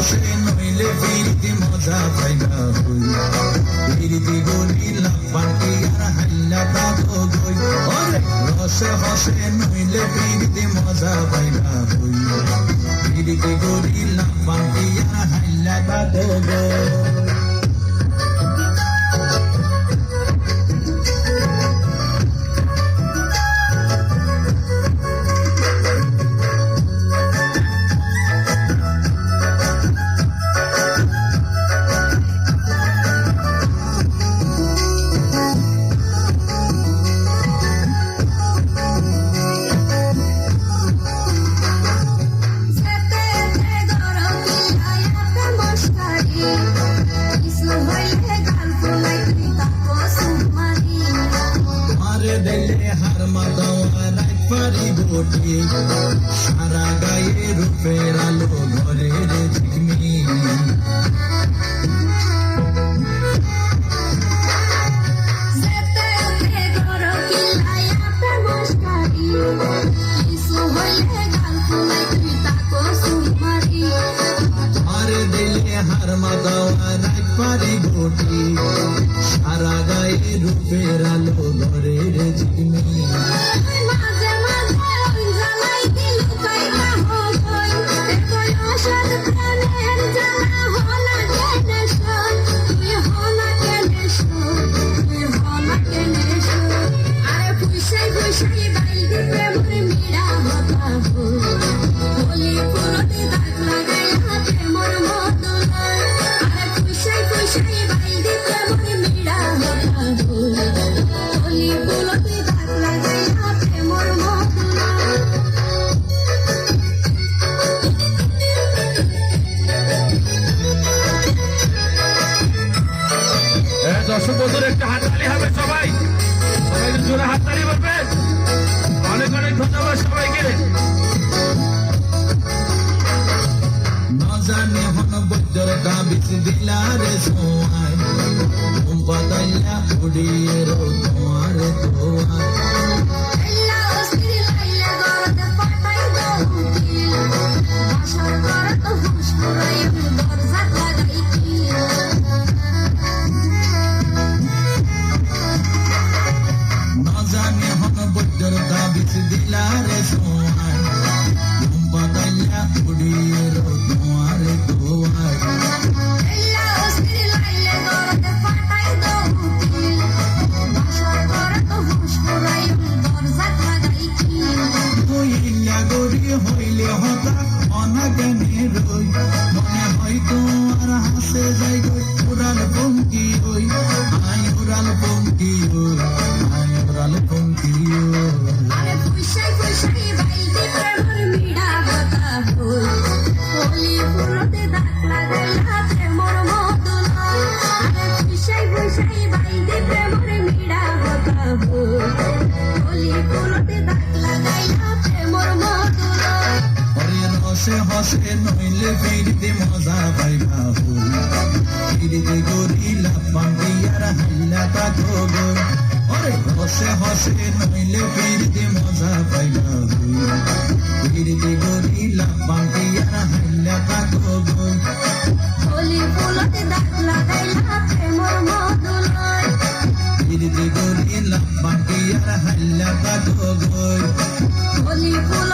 হসে নইলে ফিরিতে মজা পাইলা হই ফিরিতে গলি লাপাটি আর হাল্লা তাকো গই ওরে রসে হসে নইলে ফিরিতে মজা পাইলা হই ফিরিতে গলি লাপাটি আর হাল্লা তাকো গই সারা গায়ে রূপের আলো ঘরের ঝিকমি আরে দিলে হার মাদাওয়া রাত পারি ঘটি সারা গায়ে রূপের আলো ঘরের ঝিকমি দর্শক বন্ধুরা একটা হাততালি হবে সবাই জোরে হাততালি বলবেন অনেক অনেক ধন্যবাদ সবাইকে না জানি হন বজ্জর কাবিস দিলারে সোয়াই পাতাইয়া উড়িয়ে রো তোমার দোয়াই দিলারে সোহাই বাদাইয়া উড়িয়ে রো তোমার দোয়াই হইলে হতা অনাগানে রই মনে হয় তোমার হাসে যাই গই উড়াল পঙ্কি হই আই উড়াল পঙ্কি হই আই উড়াল পঙ্কি হসে হসে নইলে ফিরিতে মজা পাইবা হই ফিরিতে গরিলা পান্ডিয়ার হাল্লা তাকো গই ওরে হসে হসে নইলে ফিরিতে মজা পাইবা হই ফিরিতে গরিলা পান্ডিয়ার হাল্লা তাকো গই হলি ফুলতে দাগ লাগাইলা প্রেমর মধুলয় ফিরিতে গরিলা পান্ডিয়ার হাল্লা তাকো গই হলি ফুল